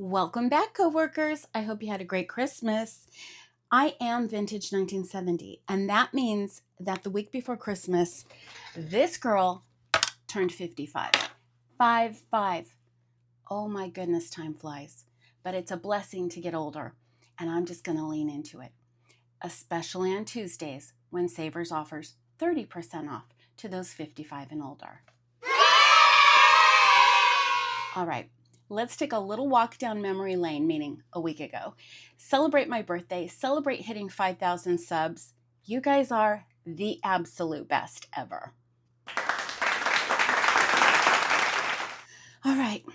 Welcome back, coworkers. I hope you had a great Christmas. I am vintage 1970, and that means that the week before Christmas, this girl turned 55. 5-5. Oh my goodness, time flies. But it's a blessing to get older, and I'm just going to lean into it, especially on Tuesdays when Savers offers 30% off to those 55 and older. All right. Let's take a little walk down memory lane, meaning a week ago. Celebrate my birthday, celebrate hitting 5,000 subs. You guys are the absolute best ever. All right,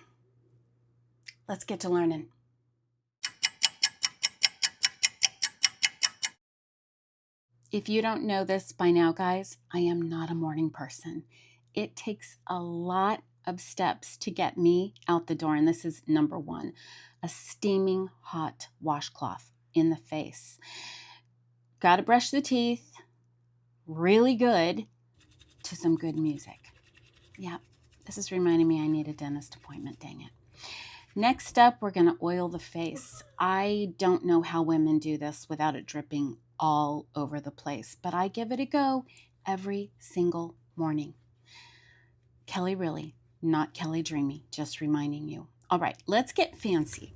let's get to learning. If you don't know this by now, guys, I am not a morning person. It takes a lot of steps to get me out the door, and this is number one: a steaming hot washcloth in the face. Gotta brush the teeth really good to some good music. Yeah, this is reminding me I need a dentist appointment, dang it. Next up, we're gonna oil the face. I don't know how women do this without it dripping all over the place, but I give it a go every single morning. Kelly Really, not Kelly Dreamy, just reminding you. All right, let's get fancy.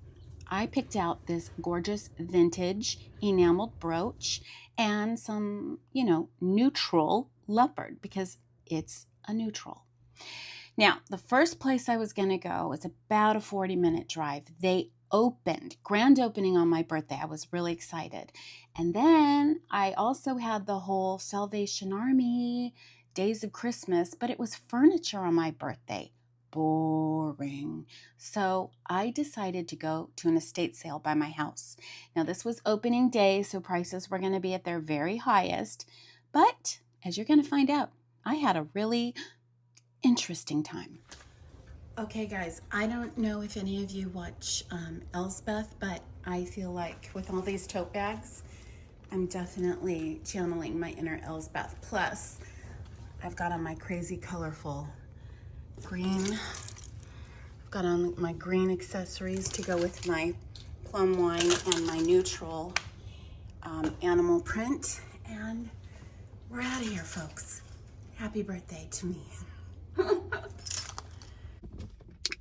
I picked out this gorgeous vintage enameled brooch and some, neutral leopard because it's a neutral. Now, the first place I was going to go is about a 40-minute drive. They opened, grand opening on my birthday. I was really excited. And then I also had the whole Salvation Army, Days of Christmas, but it was furniture on my birthday. Boring. So I decided to go to an estate sale by my house. Now, this was opening day, so prices were going to be at their very highest. But as you're going to find out, I had a really interesting time. Okay, guys, I don't know if any of you watch Elsbeth, but I feel like with all these tote bags, I'm definitely channeling my inner Elsbeth. Plus, I've got on my crazy colorful green. I've got on my green accessories to go with my plum wine and my neutral animal print. And we're out of here, folks. Happy birthday to me.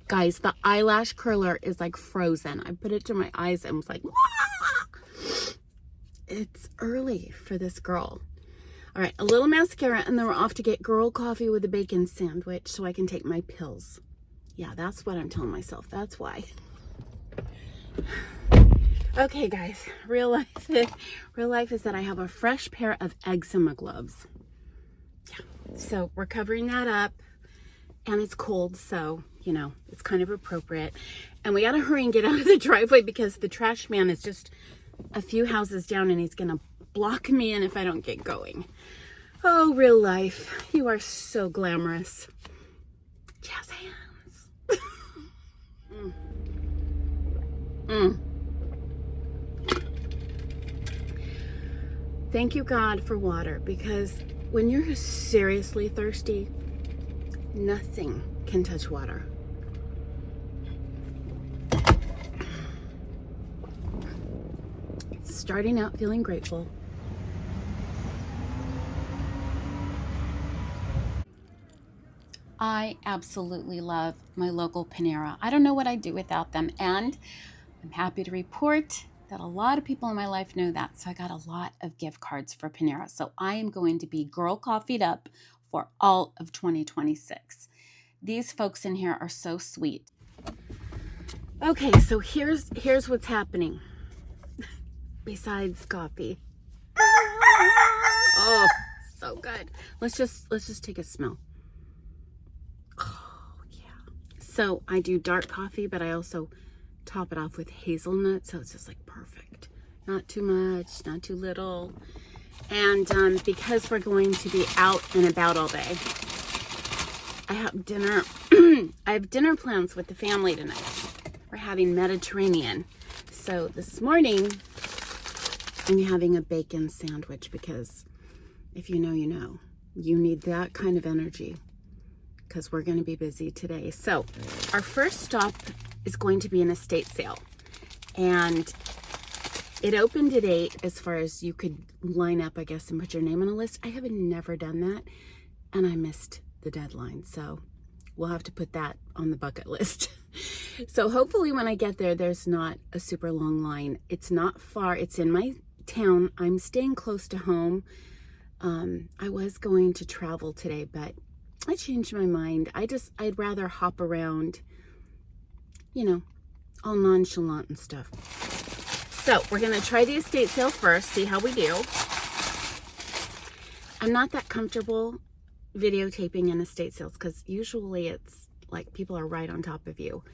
Guys, the eyelash curler is like frozen. I put it to my eyes and was like, wah! It's early for this girl. All right, a little mascara, and then we're off to get girl coffee with a bacon sandwich so I can take my pills. Yeah, that's what I'm telling myself. That's why. Okay, guys, real life is that I have a fresh pair of eczema gloves. Yeah, so we're covering that up, and it's cold, so, it's kind of appropriate. And we got to hurry and get out of the driveway because the trash man is just a few houses down, and he's going to block me in if I don't get going. Oh, real life, you are so glamorous. Jazz hands. Thank you, God, for water, because when you're seriously thirsty, nothing can touch water. Starting out feeling grateful. I absolutely love my local Panera. I don't know what I'd do without them, and I'm happy to report that a lot of people in my life know that, so I got a lot of gift cards for Panera. So I am going to be girl coffeeed up for all of 2026. These folks in here are so sweet. Okay, so here's what's happening. Besides coffee. Oh, so good. Let's just take a smell. Oh, yeah. So I do dark coffee, but I also top it off with hazelnut, so it's just like perfect. Not too much, not too little. And because we're going to be out and about all day, I have dinner. I have dinner plans with the family tonight. We're having Mediterranean. So this morning, I'm having a bacon sandwich because if you know, you know. You need that kind of energy because we're going to be busy today. So our first stop is going to be an estate sale. And it opened at 8 as far as you could line up, I guess, and put your name on a list. I have never done that, and I missed the deadline. So we'll have to put that on the bucket list. So hopefully when I get there, there's not a super long line. It's not far. It's in my town. I'm staying close to home. I was going to travel today, but I changed my mind. I'd rather hop around, you know, all nonchalant and stuff. So we're going to try the estate sale first, see how we do. I'm not that comfortable videotaping in estate sales because usually it's like people are right on top of you.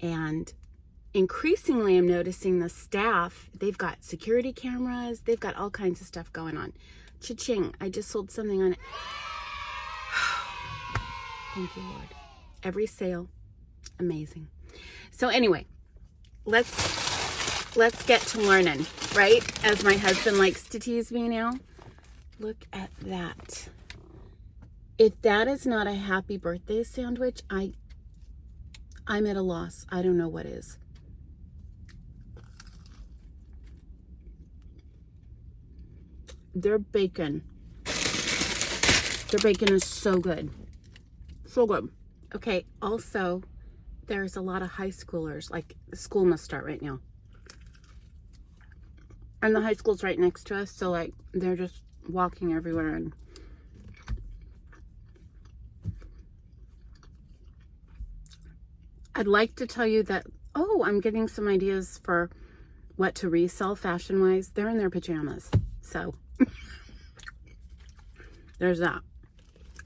And increasingly I'm noticing the staff, they've got security cameras, they've got all kinds of stuff going on. Cha-ching, I just sold something on it. Thank you, Lord. Every sale, amazing. So anyway, let's get to learning, right? As my husband likes to tease me now. Look at that. If that is not a happy birthday sandwich, I'm at a loss. I don't know what is. Their bacon is so good. So good. Okay, also, there's a lot of high schoolers. Like, school must start right now. And the high school's right next to us, so like, they're just walking everywhere. And I'd like to tell you that, oh, I'm getting some ideas for what to resell fashion-wise. They're in their pajamas, so there's that.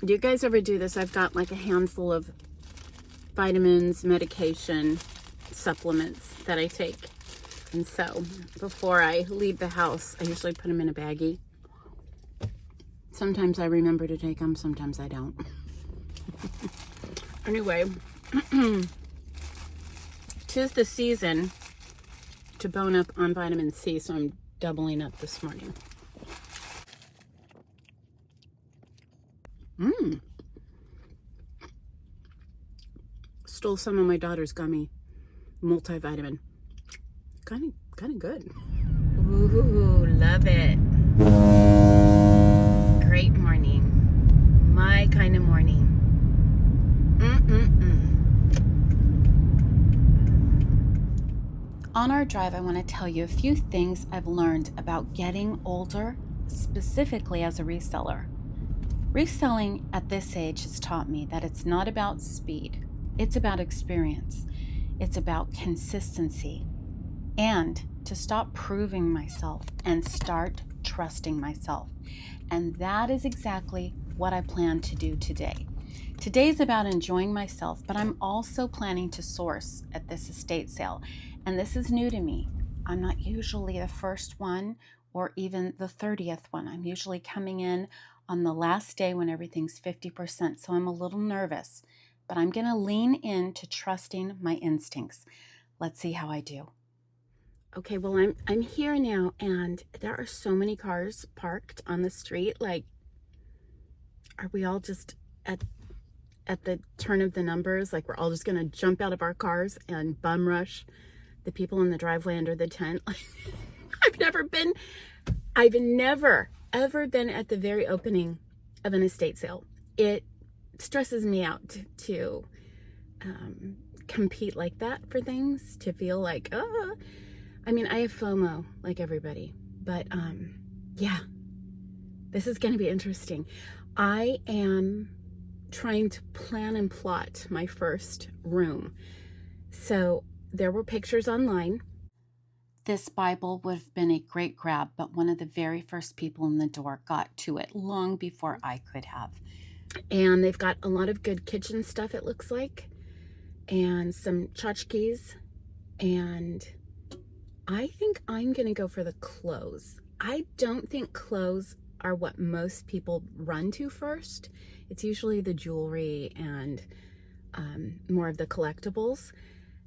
Do you guys ever do this? I've got like a handful of vitamins, medication, supplements that I take. And so before I leave the house, I usually put them in a baggie. Sometimes I remember to take them, sometimes I don't. Anyway, 'tis the season to bone up on vitamin C, so I'm doubling up this morning. Stole some of my daughter's gummy multivitamin. Kind of good. Ooh, love it. Great morning. My kind of morning. On our drive, I want to tell you a few things I've learned about getting older, specifically as a reseller. Reselling at this age has taught me that it's not about speed. It's about experience. It's about consistency. And to stop proving myself and start trusting myself. And that is exactly what I plan to do today. Today's about enjoying myself, but I'm also planning to source at this estate sale. And this is new to me. I'm not usually the first one or even the 30th one. I'm usually coming in on the last day when everything's 50%. So I'm a little nervous, but I'm going to lean into trusting my instincts. Let's see how I do. Okay, well, I'm here now, and there are so many cars parked on the street. Like, are we all just at the turn of the numbers? Like, we're all just gonna jump out of our cars and bum rush the people in the driveway under the tent? I've never ever been at the very opening of an estate sale. It stresses me out to compete like that for things, to feel like, I mean, I have FOMO like everybody, but yeah, this is going to be interesting. I am trying to plan and plot my first room. So there were pictures online. This Bible would have been a great grab, but one of the very first people in the door got to it long before I could have. And they've got a lot of good kitchen stuff, it looks like, and some tchotchkes, and I think I'm going to go for the clothes. I don't think clothes are what most people run to first. It's usually the jewelry and more of the collectibles.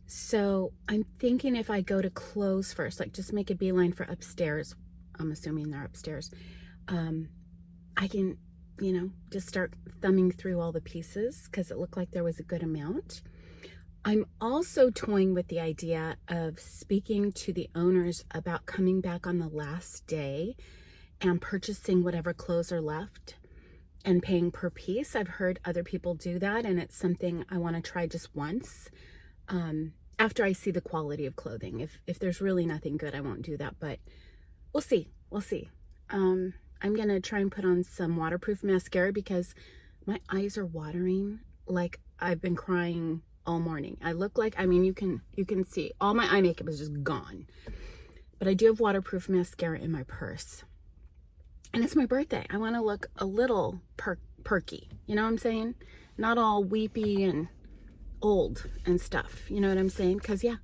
So I'm thinking if I go to clothes first, like just make a beeline for upstairs, I'm assuming they're upstairs, I can, just start thumbing through all the pieces because it looked like there was a good amount. I'm also toying with the idea of speaking to the owners about coming back on the last day and purchasing whatever clothes are left and paying per piece. I've heard other people do that, and it's something I want to try just once. After I see the quality of clothing. If there's really nothing good, I won't do that, but we'll see. We'll see. I'm going to try and put on some waterproof mascara because my eyes are watering like I've been crying all morning. I look like, I mean, you can see all my eye makeup is just gone. But I do have waterproof mascara in my purse. And it's my birthday. I want to look a little perky. You know what I'm saying? Not all weepy and old and stuff. You know what I'm saying? Because, yeah,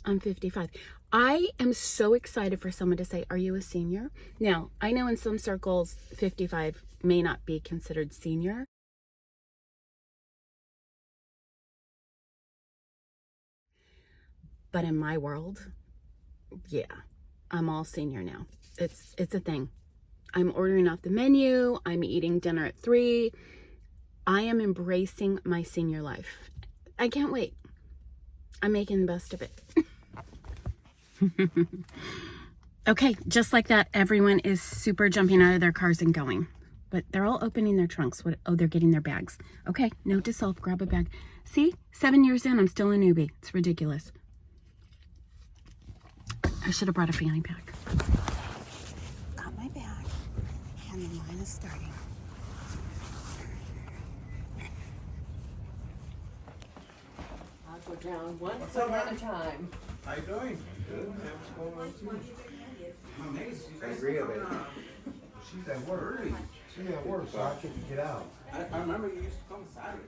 I'm 55. I am so excited for someone to say, are you a senior? Now, I know in some circles, 55 may not be considered senior. But in my world, yeah, I'm all senior now. It's a thing. I'm ordering off the menu. I'm eating dinner at 3. I am embracing my senior life. I can't wait. I'm making the best of it. Okay, just like that, everyone is super jumping out of their cars and going. But they're all opening their trunks. Oh, they're getting their bags. Okay, note to self, grab a bag. See, 7 years in, I'm still a newbie. It's ridiculous. I should have brought a fanny pack. Got my bag, and the line is starting. I'll go down one foot at a time. How you doing? Good. What's going on too? I agree with it. She's at work early. She's at work, so I couldn't get out. I remember you used to come Saturday.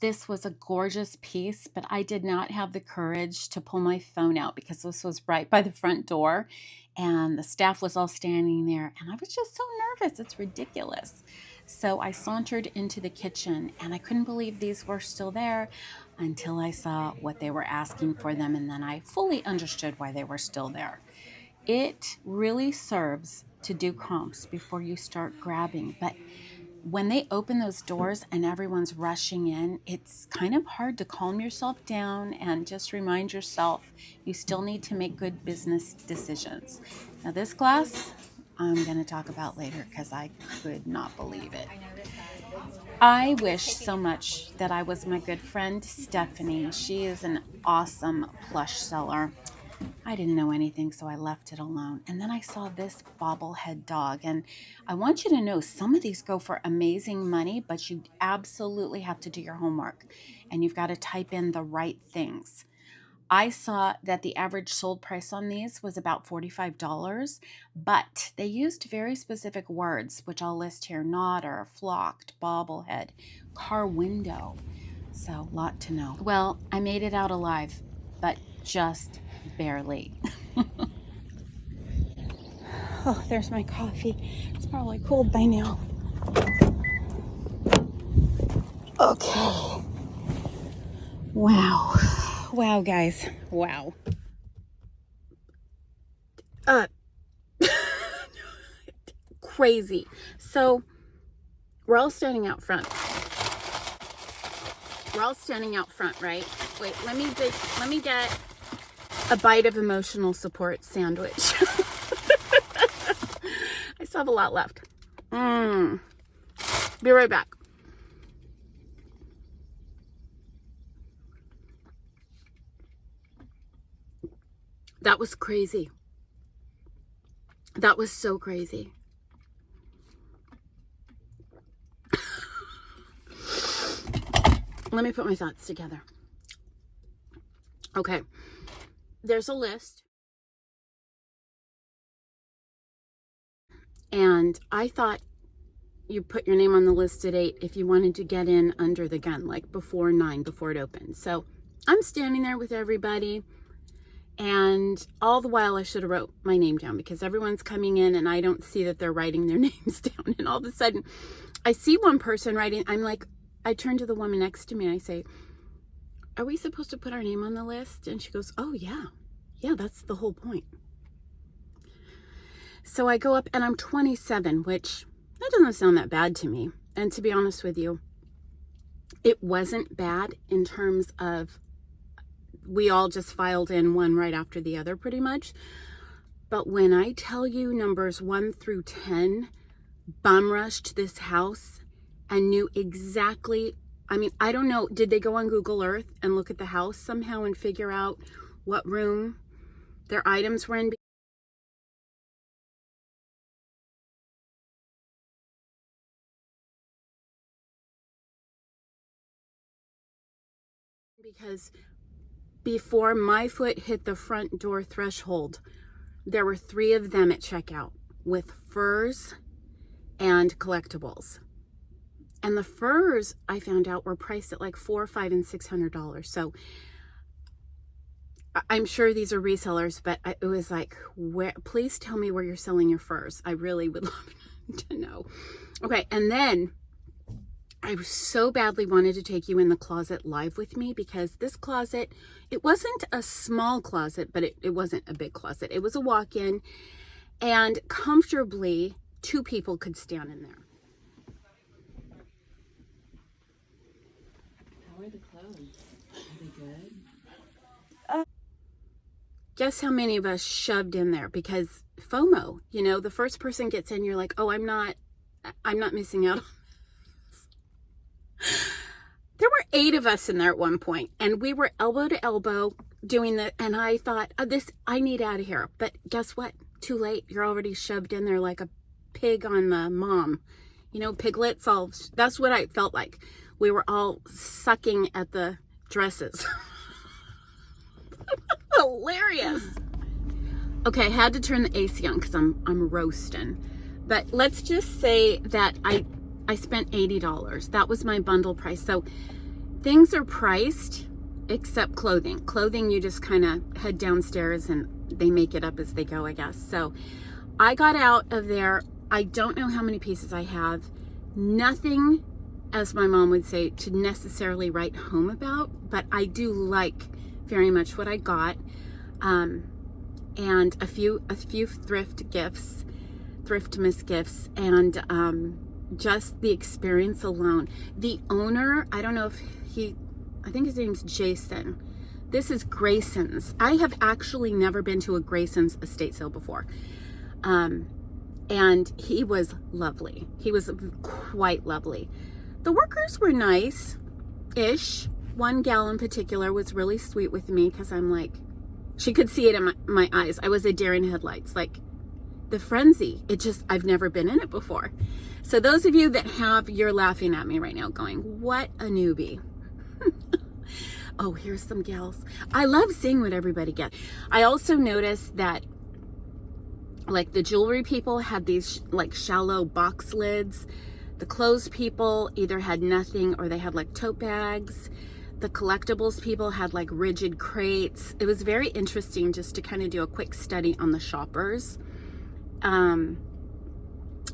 This was a gorgeous piece, but I did not have the courage to pull my phone out because this was right by the front door and the staff was all standing there and I was just so nervous. It's ridiculous. So I sauntered into the kitchen and I couldn't believe these were still there until I saw what they were asking for them, and then I fully understood why they were still there. It really serves to do comps before you start grabbing, but when they open those doors and everyone's rushing in, it's kind of hard to calm yourself down and just remind yourself you still need to make good business decisions. Now this glass, I'm going to talk about later because I could not believe it. I wish so much that I was my good friend Stephanie. She is an awesome plush seller. I didn't know anything, so I left it alone. And then I saw this bobblehead dog. And I want you to know some of these go for amazing money, but you absolutely have to do your homework. And you've got to type in the right things. I saw that the average sold price on these was about $45, but they used very specific words, which I'll list here: nodder, flocked, bobblehead, car window. So, a lot to know. Well, I made it out alive, but just barely. Oh, there's my coffee. It's probably cold by now. Okay. Wow. Wow, guys. Wow. Crazy. So, we're all standing out front. Right? Wait, let me get a bite of emotional support sandwich. I still have a lot left. Be right back. That was crazy. That was so crazy. Let me put my thoughts together. Okay. There's a list. And I thought you put your name on the list at 8 if you wanted to get in under the gun, like before 9, before it opened. So I'm standing there with everybody. And all the while I should have wrote my name down because everyone's coming in and I don't see that they're writing their names down. And all of a sudden I see one person writing. I'm like, I turn to the woman next to me and I say, are we supposed to put our name on the list? And she goes, oh yeah, that's the whole point. So I go up and I'm 27, which that doesn't sound that bad to me. And to be honest with you, it wasn't bad in terms of we all just filed in one right after the other pretty much. But when I tell you numbers 1 through 10 bum rushed this house and knew exactly, I mean, I don't know, did they go on Google Earth and look at the house somehow and figure out what room their items were in? Because before my foot hit the front door threshold, there were 3 of them at checkout with furs and collectibles. And the furs, I found out, were priced at like $400, $500, and $600. So I'm sure these are resellers, but it was like, please tell me where you're selling your furs. I really would love to know. Okay, and then I so badly wanted to take you in the closet live with me, because this closet, it wasn't a small closet, but it wasn't a big closet. It was a walk-in, and comfortably 2 people could stand in there. How are the clothes? Are they good? Guess how many of us shoved in there? Because FOMO, you know, the first person gets in, you're like, oh, I'm not missing out. There were 8 of us in there at one point, and we were elbow to elbow doing the, and I thought, I need out of here. But guess what? Too late. You're already shoved in there like a pig on the mom. You know, piglets, that's what I felt like. We were all sucking at the dresses. Hilarious. Okay, I had to turn the AC on because I'm roasting. But let's just say that I spent $80. That was my bundle price. So things are priced except clothing. Clothing, you just kind of head downstairs and they make it up as they go, I guess. So I got out of there. I don't know how many pieces I have. Nothing, as my mom would say, to necessarily write home about, but I do like very much what I got. And a few thrift miss gifts, and just the experience alone. The owner, I don't know if I think his name's Jason. This is Grayson's. I have actually never been to a Grayson's estate sale before. And he was lovely. He was quite lovely. The workers were nice-ish. One gal in particular was really sweet with me, because I'm like, she could see it in my eyes. I was a deer in headlights, like the frenzy. I've never been in it before. So those of you that have, you're laughing at me right now going, what a newbie. Oh, here's some gals. I love seeing what everybody gets. I also noticed that like the jewelry people had these like shallow box lids. The clothes people either had nothing or they had like tote bags. The collectibles people had like rigid crates. It was very interesting just to kind of do a quick study on the shoppers.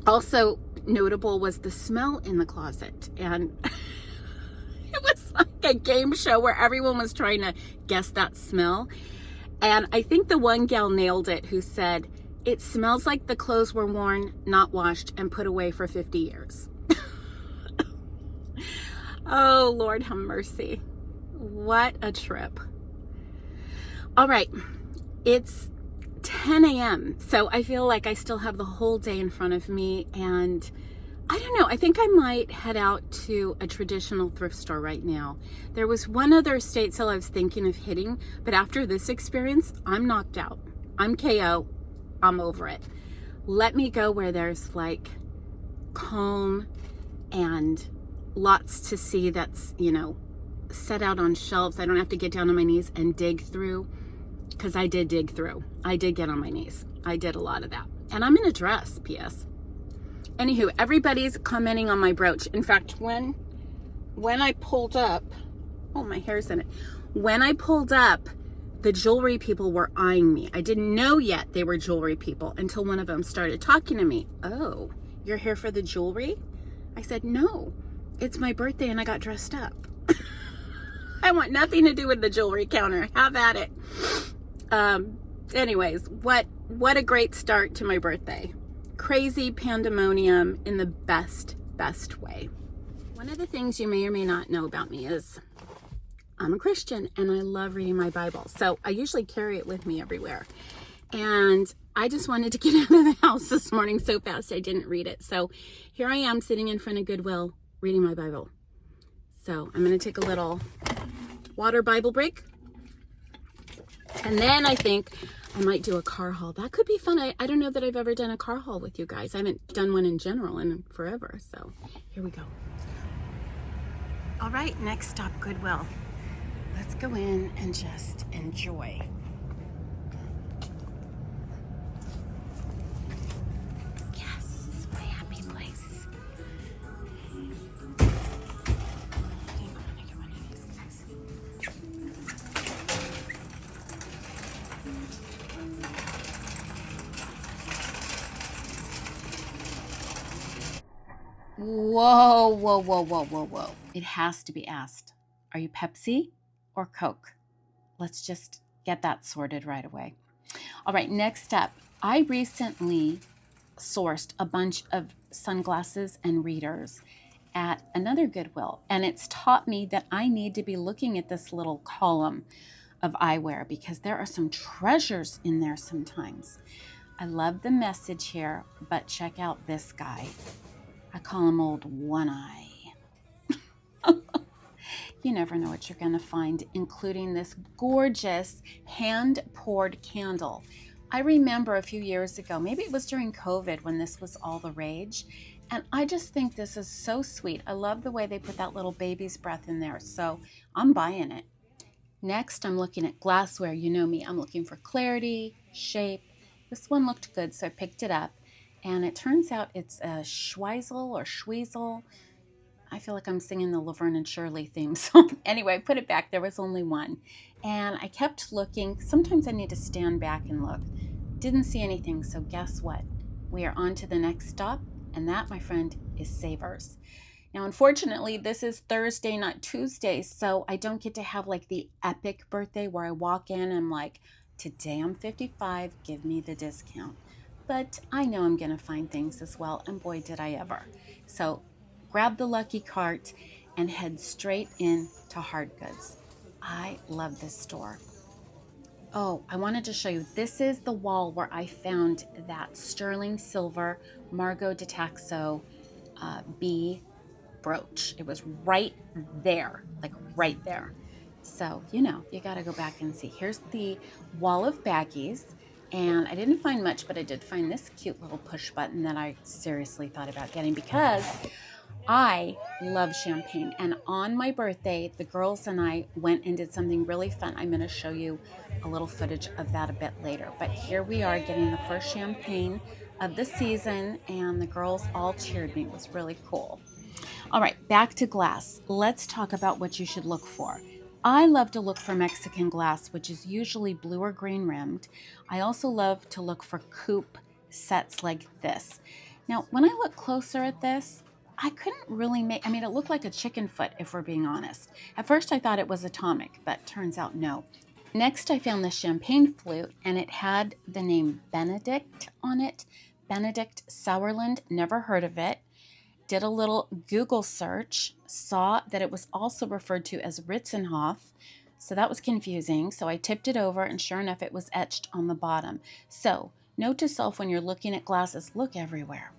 Also notable was the smell in the closet, and it was like a game show where everyone was trying to guess that smell. And I think the one gal nailed it, who said, it smells like the clothes were worn, not washed, and put away for 50 years. Oh, Lord have mercy. What a trip. All right, it's 10 a.m. So I feel like I still have the whole day in front of me, and I don't know, I think I might head out to a traditional thrift store right now. There was one other estate sale I was thinking of hitting, but after this experience, I'm knocked out. I'm KO. I'm over it. Let me go where there's like calm and lots to see that's, you know, set out on shelves. I don't have to get down on my knees and dig through, because I did dig through. I did get on my knees. I did a lot of that. And I'm in a dress, P.S. Anywho, everybody's commenting on my brooch. In fact, when I pulled up, oh, my hair's in it. When I pulled up, the jewelry people were eyeing me. I didn't know yet they were jewelry people until one of them started talking to me. Oh, you're here for the jewelry? I said, no, it's my birthday and I got dressed up. I want nothing to do with the jewelry counter. Have at it. Anyways, what a great start to my birthday. Crazy pandemonium in the best way. One of the things you may or may not know about me is I'm a Christian and I love reading my Bible. So I usually carry it with me everywhere. And I just wanted to get out of the house this morning so fast I didn't read it. So here I am sitting in front of Goodwill reading my Bible. So I'm going to take a little water Bible break. And then I think I might do a car haul. That could be fun. I don't know that I've ever done a car haul with you guys. I haven't done one in general in forever. So here we go. All right, next stop, Goodwill. Let's go in and just enjoy. Yes, my happy place. Whoa, whoa, whoa, whoa, whoa, whoa. It has to be asked. Are you Pepsi or Coke? Let's just get that sorted right away. All right, next up. I recently sourced a bunch of sunglasses and readers at another Goodwill, and it's taught me that I need to be looking at this little column of eyewear because there are some treasures in there sometimes. I love the message here, but check out this guy. I call him Old One Eye. You never know what you're going to find, including this gorgeous hand-poured candle. I remember a few years ago, maybe it was during COVID when this was all the rage, and I just think this is so sweet. I love the way they put that little baby's breath in there, so I'm buying it. Next, I'm looking at glassware. You know me, I'm looking for clarity, shape. This one looked good, so I picked it up, and it turns out it's a Schweisel or Schweisel. I feel like I'm singing the Laverne and Shirley theme song. Anyway, I put it back. There was only one. And I kept looking. Sometimes I need to stand back and look. Didn't see anything, so guess what? We are on to the next stop, and that, my friend, is Savers. Now, unfortunately, this is Thursday, not Tuesday, so I don't get to have like the epic birthday where I walk in and I'm like, today I'm 55, give me the discount. But I know I'm going to find things as well, and boy, did I ever. So grab the lucky cart and head straight in to hard goods. I love this store. Oh, I wanted to show you. This is the wall where I found that sterling silver Margot de Taxo bee brooch. It was right there, like right there. So, you know, you got to go back and see. Here's the wall of baggies. And I didn't find much, but I did find this cute little push button that I seriously thought about getting because I love champagne, and on my birthday, the girls and I went and did something really fun. I'm going to show you a little footage of that a bit later. But here we are getting the first champagne of the season, and the girls all cheered me. It was really cool. All right, back to glass. Let's talk about what you should look for. I love to look for Mexican glass, which is usually blue or green rimmed. I also love to look for coupe sets like this. Now, when I look closer at this, I couldn't really make, it looked like a chicken foot, if we're being honest. At first I thought it was atomic, but turns out no. Next I found this champagne flute, and it had the name Benedict on it. Benedict Sauerland, never heard of it. Did a little Google search, saw that it was also referred to as Ritzenhof, so that was confusing. So I tipped it over, and sure enough, it was etched on the bottom. So note to self, when you're looking at glasses, look everywhere.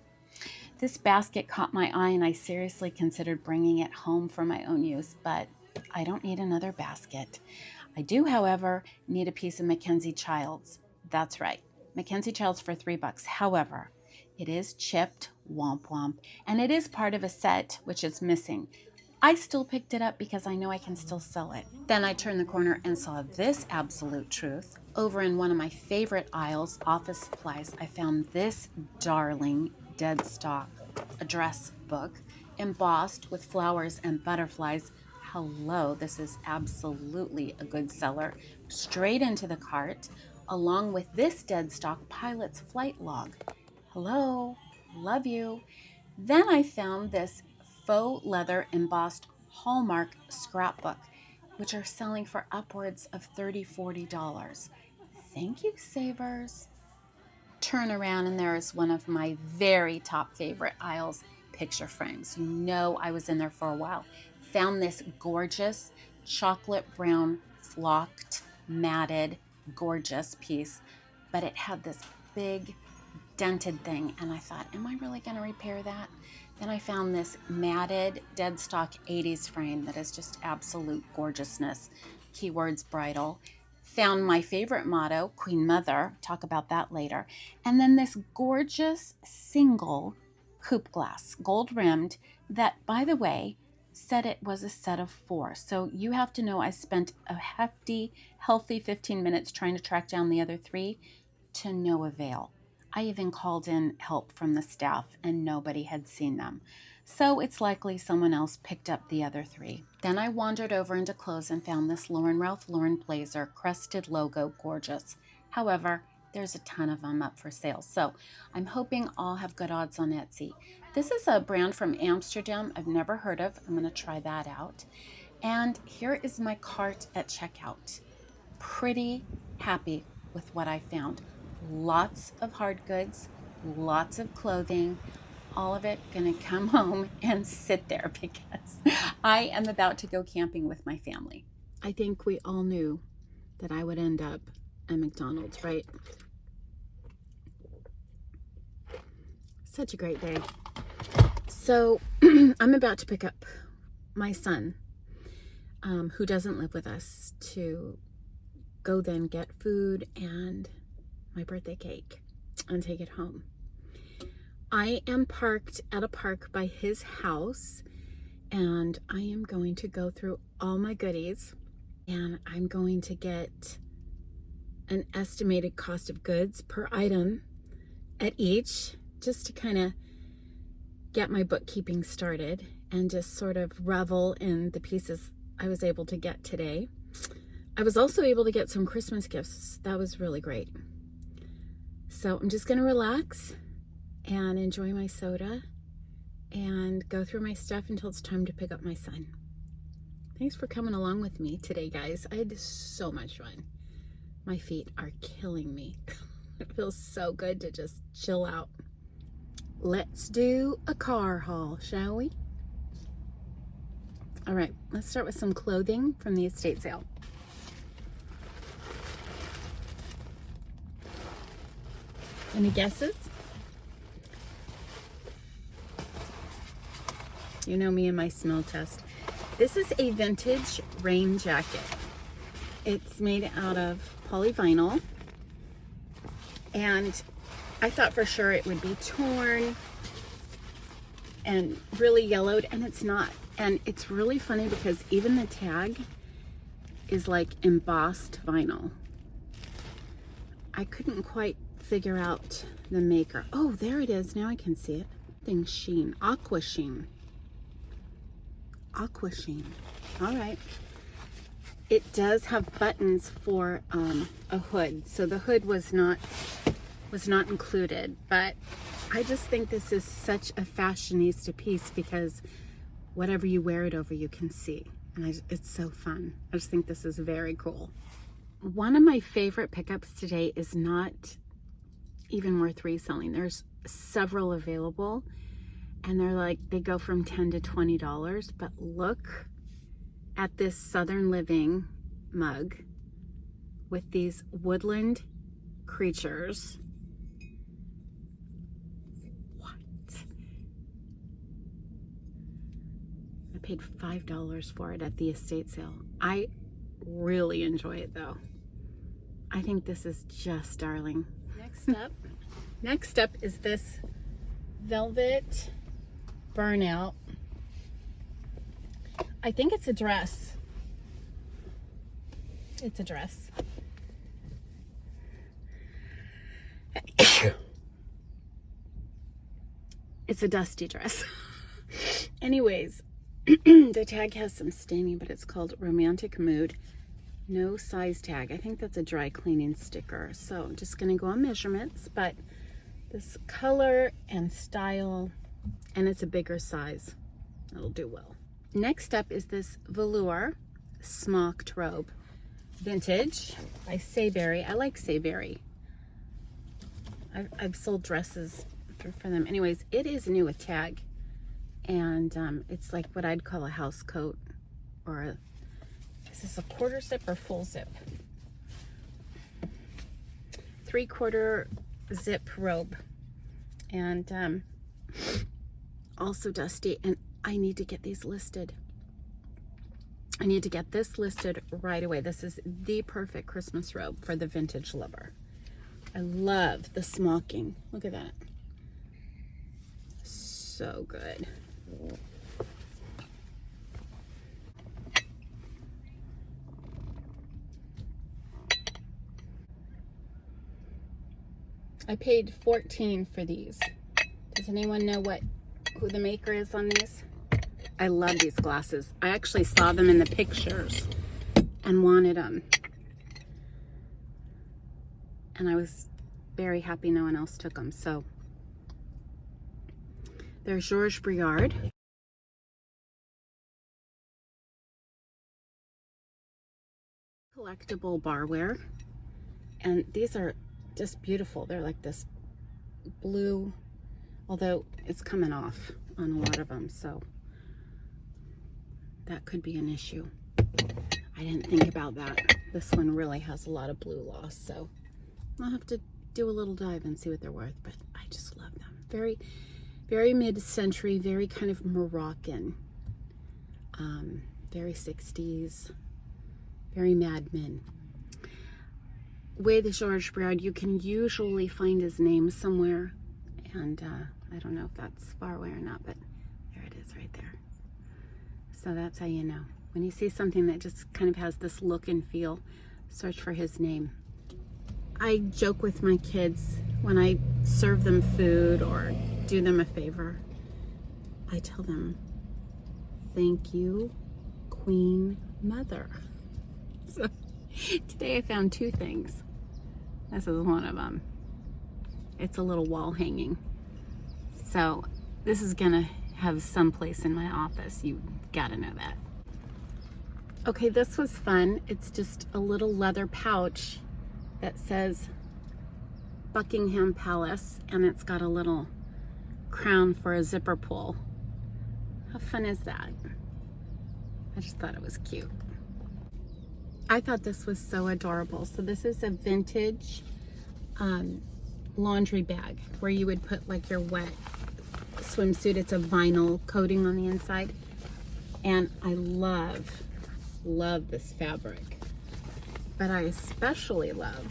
This basket caught my eye, and I seriously considered bringing it home for my own use, but I don't need another basket. I do, however, need a piece of Mackenzie Childs. That's right, Mackenzie Childs for $3. However, it is chipped, womp womp, and it is part of a set, which is missing. I still picked it up because I know I can still sell it. Then I turned the corner and saw this absolute truth. Over in one of my favorite aisles, office supplies, I found this darling dead stock address book, embossed with flowers and butterflies. Hello, this is absolutely a good seller. Straight into the cart, along with this dead stock pilot's flight log. Hello, love you. Then I found this faux leather embossed Hallmark scrapbook, which are selling for upwards of $30, $40. Thank you, savers. Turn around, and there is one of my very top favorite aisles, picture frames. You know I was in there for a while. Found this gorgeous chocolate brown, flocked, matted, gorgeous piece, but it had this big dented thing, and I thought, am I really going to repair that? Then I found this matted dead stock 80s frame that is just absolute gorgeousness. Keywords bridal. Found my favorite motto, Queen Mother, talk about that later. And then this gorgeous single coupe glass, gold rimmed, that, by the way, said it was a set of 4. So you have to know I spent a hefty, healthy 15 minutes trying to track down the other 3 to no avail. I even called in help from the staff and nobody had seen them. So it's likely someone else picked up the other 3. Then I wandered over into clothes and found this Ralph Lauren blazer, crested logo, gorgeous. However, there's a ton of them up for sale. So I'm hoping I'll have good odds on Etsy. This is a brand from Amsterdam I've never heard of. I'm going to try that out. And here is my cart at checkout. Pretty happy with what I found. Lots of hard goods, lots of clothing, all of it gonna come home and sit there because I am about to go camping with my family. I think we all knew that I would end up at McDonald's, right? Such a great day. So I'm about to pick up my son, who doesn't live with us, to go then get food and my birthday cake and take it home. I am parked at a park by his house, and I am going to go through all my goodies, and I'm going to get an estimated cost of goods per item at each, just to kind of get my bookkeeping started and just sort of revel in the pieces I was able to get today. I was also able to get some Christmas gifts. That was really great. So I'm just going to relax and enjoy my soda and go through my stuff until it's time to pick up my son. Thanks for coming along with me today, guys. I had so much fun. My feet are killing me. It feels so good to just chill out. Let's do a car haul, shall we? All right, let's start with some clothing from the estate sale. Any guesses? You know me and my smell test. This is a vintage rain jacket. It's made out of polyvinyl, and I thought for sure it would be torn and really yellowed, and it's not. And it's really funny because even the tag is like embossed vinyl. I couldn't quite figure out the maker. Oh, there it is. Now I can see it. Thing sheen. Aqua sheen. Aqua sheen. All right. It does have buttons for a hood. So the hood was not included, but I just think this is such a fashionista piece because whatever you wear it over, you can see. And it's so fun. I just think this is very cool. One of my favorite pickups today is not even worth reselling. There's several available, and they go from $10 to $20, but look at this Southern Living mug with these woodland creatures. What? I paid $5 for it at the estate sale. I really enjoy it though. I think this is just darling. Next up is this velvet burnout. I think it's a dress. It's a dress. It's a dusty dress. Anyways, the tag has some staining, but it's called Romantic Mood. No size tag. I think that's a dry cleaning sticker. So I'm just gonna go on measurements, but this color and style, and it's a bigger size. It'll do well. Next up is this velour smocked robe. Vintage by Sayberry. I like Sayberry. I've sold dresses for them. Anyways, it is new with tag, and it's like what I'd call a house coat or Is this a quarter zip or full zip? 3/4 zip robe. And also dusty, and I need to get these listed. I need to get this listed right away. This is the perfect Christmas robe for the vintage lover. I love the smocking. Look at that. So good. I paid $14 for these. Does anyone know who the maker is on these? I love these glasses. I actually saw them in the pictures and wanted them. And I was very happy no one else took them. So they're Georges Briard. Collectible barware. And these are just beautiful. They're like this blue, although it's coming off on a lot of them, so that could be an issue. I didn't think about that. This one really has a lot of blue loss, so I'll have to do a little dive and see what they're worth, but I just love them. Very, very mid-century, very kind of Moroccan, very 60s, very Mad Men. With Georges Briard, you can usually find his name somewhere, and I don't know if that's far away or not, but there it is right there. So that's how you know. When you see something that just kind of has this look and feel, search for his name. I joke with my kids when I serve them food or do them a favor. I tell them, thank you, Queen Mother. So today I found 2 things. This is one of them. It's a little wall hanging. So this is gonna have some place in my office. You gotta know that. Okay, this was fun. It's just a little leather pouch that says Buckingham Palace, and it's got a little crown for a zipper pull. How fun is that? I just thought it was cute. I thought this was so adorable. So this is a vintage laundry bag where you would put like your wet swimsuit. It's a vinyl coating on the inside. And I love this fabric. But I especially love,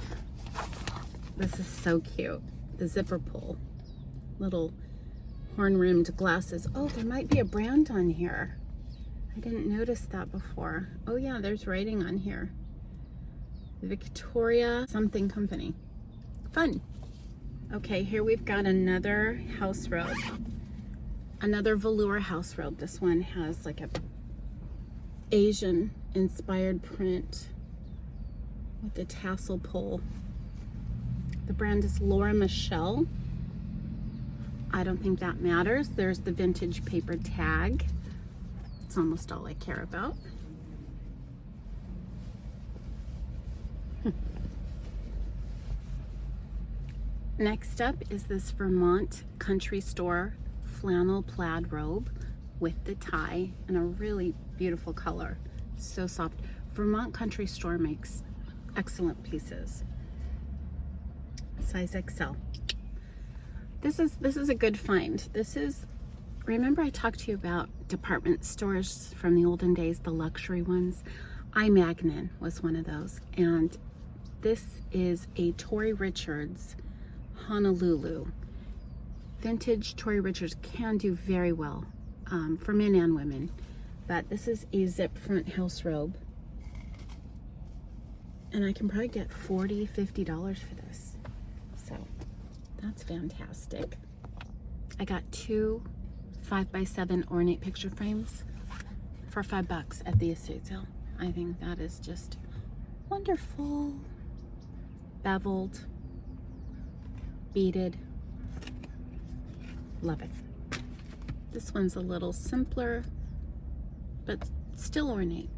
this is so cute, the zipper pull. Little horn-rimmed glasses. Oh, there might be a brand on here. I didn't notice that before. Oh yeah, there's writing on here. Victoria something company. Fun. Okay, here we've got another house robe. Another velour house robe. This one has like a Asian inspired print with the tassel pull. The brand is Laura Michelle. I don't think that matters. There's the vintage paper tag. It's almost all I care about. Next up is this Vermont Country Store flannel plaid robe with the tie and a really beautiful color. So soft. Vermont Country Store makes excellent pieces. Size XL. This is a good find. This is, remember I talked to you about department stores from the olden days, the luxury ones? Magnin was one of those. And this is a Tory Richards Honolulu. Vintage Tory Richards can do very well for men and women. But this is a zip front house robe. And I can probably get $40, $50 for this. So that's fantastic. I got 2 5x7 ornate picture frames for $5 at the estate sale. I think that is just wonderful. Beveled, beaded. Love it. This one's a little simpler, but still ornate.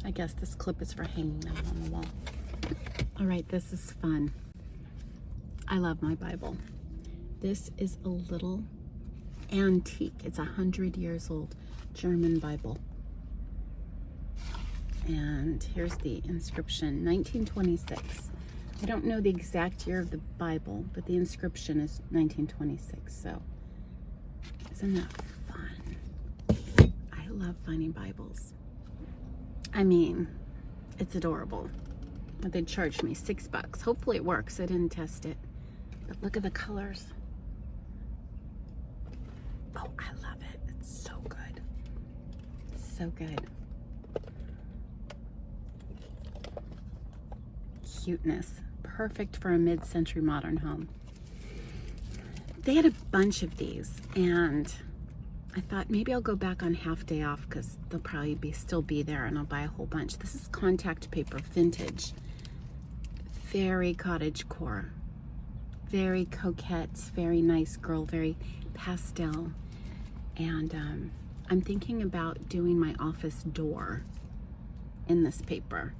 I guess this clip is for hanging them on the wall. All right, this is fun. I love my Bible. This is a little antique. It's 100 years old, German Bible. And here's the inscription, 1926. I don't know the exact year of the Bible, but the inscription is 1926. So isn't that fun? I love finding Bibles. I mean, it's adorable. But they charged me $6. Hopefully it works. I didn't test it. But look at the colors. Oh, I love it. It's so good. So good. Cuteness. Perfect for a mid-century modern home. They had a bunch of these, and I thought maybe I'll go back on half day off because they'll probably still be there, and I'll buy a whole bunch. This is contact paper, vintage. Very cottagecore. Very coquette, very nice girl, very pastel. And I'm thinking about doing my office door in this paper.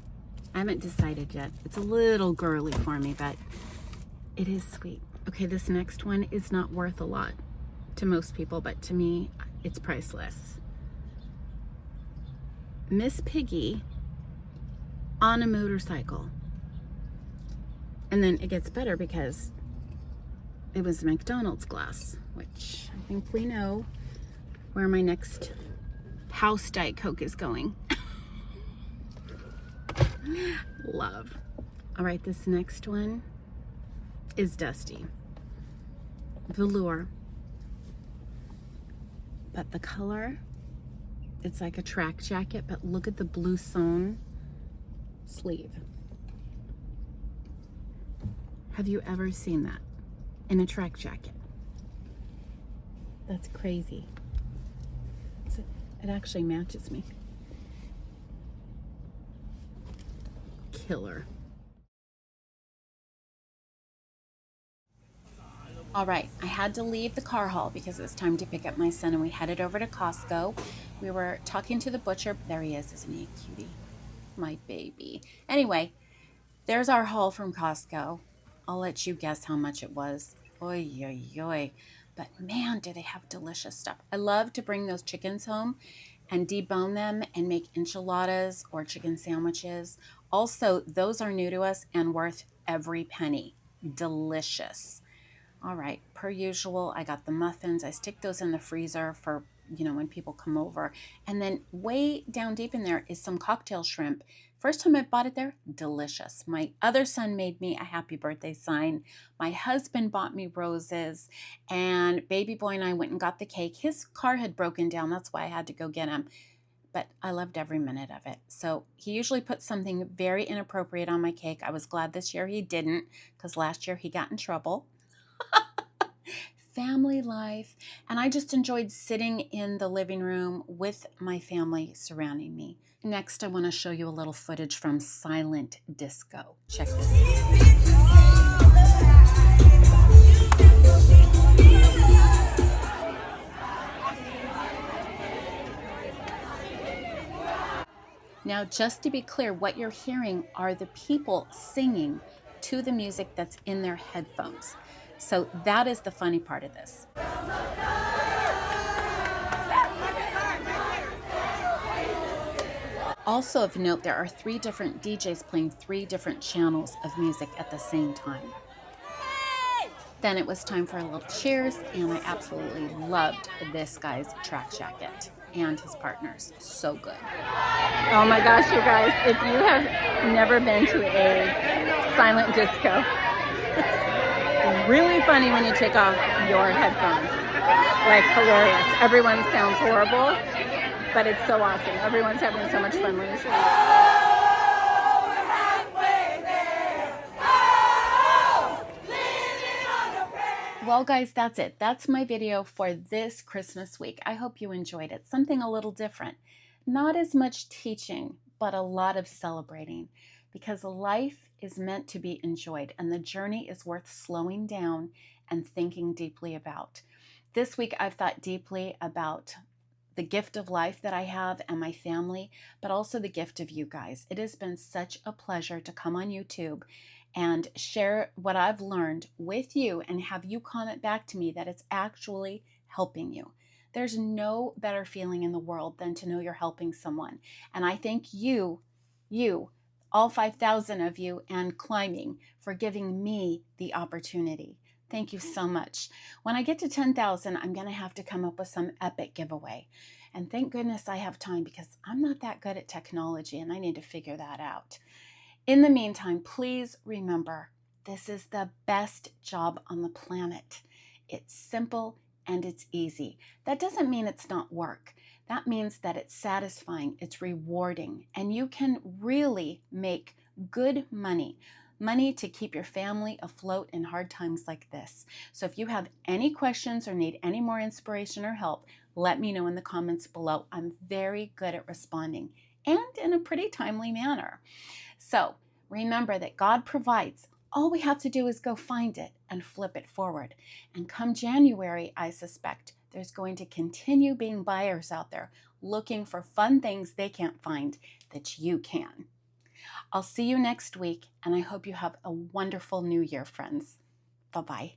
I haven't decided yet. It's a little girly for me, but it is sweet. Okay, this next one is not worth a lot to most people, but to me, it's priceless. Miss Piggy on a motorcycle. And then it gets better because it was McDonald's glass, which I think we know where my next house Diet Coke is going. Love. All right, this next one is dusty. Velour. But the color, it's like a track jacket, but look at the blue sewn sleeve. Have you ever seen that in a track jacket? That's crazy. It actually matches me. Killer. All right, I had to leave the car haul because it was time to pick up my son, and we headed over to Costco. We were talking to the butcher. There he is, isn't he a cutie? My baby. Anyway, there's our haul from Costco. I'll let you guess how much it was. Oy, oy, oy. But man, do they have delicious stuff. I love to bring those chickens home and debone them and make enchiladas or chicken sandwiches. Also, those are new to us and worth every penny. Delicious. All right, per usual, I got the muffins. I stick those in the freezer for, when people come over. And then way down deep in there is some cocktail shrimp. First time I bought it there, delicious. My other son made me a happy birthday sign. My husband bought me roses, and baby boy and I went and got the cake. His car had broken down. That's why I had to go get him. But I loved every minute of it. So he usually puts something very inappropriate on my cake. I was glad this year he didn't, because last year he got in trouble. Family life. And I just enjoyed sitting in the living room with my family surrounding me. Next, I want to show you a little footage from silent disco. Check this out. Now, just to be clear, what you're hearing are the people singing to the music that's in their headphones. So that is the funny part of this. Also of note, there are 3 different DJs playing 3 different channels of music at the same time. Then it was time for a little cheers, and I absolutely loved this guy's track jacket and his partners. So good. Oh my gosh, you guys, if you have never been to a silent disco, it's really funny when you take off your headphones. Like, hilarious. Everyone sounds horrible, but it's so awesome. Everyone's having so much fun when it's Well, guys, that's it. That's my video for this Christmas week. I hope you enjoyed it. Something a little different. Not as much teaching, but a lot of celebrating, because life is meant to be enjoyed, and the journey is worth slowing down and thinking deeply about. This week, I've thought deeply about the gift of life that I have and my family, but also the gift of you guys. It has been such a pleasure to come on YouTube and share what I've learned with you and have you comment back to me that it's actually helping you. There's no better feeling in the world than to know you're helping someone. And I thank you, all 5,000 of you and climbing, for giving me the opportunity. Thank you so much. When I get to 10,000, I'm going to have to come up with some epic giveaway. And thank goodness I have time, because I'm not that good at technology and I need to figure that out. In the meantime, please remember, this is the best job on the planet. It's simple and it's easy. That doesn't mean it's not work. That means that it's satisfying, it's rewarding, and you can really make good money. Money to keep your family afloat in hard times like this. So if you have any questions or need any more inspiration or help, let me know in the comments below. I'm very good at responding, and in a pretty timely manner. So remember that God provides. All we have to do is go find it and flip it forward. And come January, I suspect there's going to continue being buyers out there looking for fun things they can't find that you can. I'll see you next week, and I hope you have a wonderful new year, friends. Bye-bye.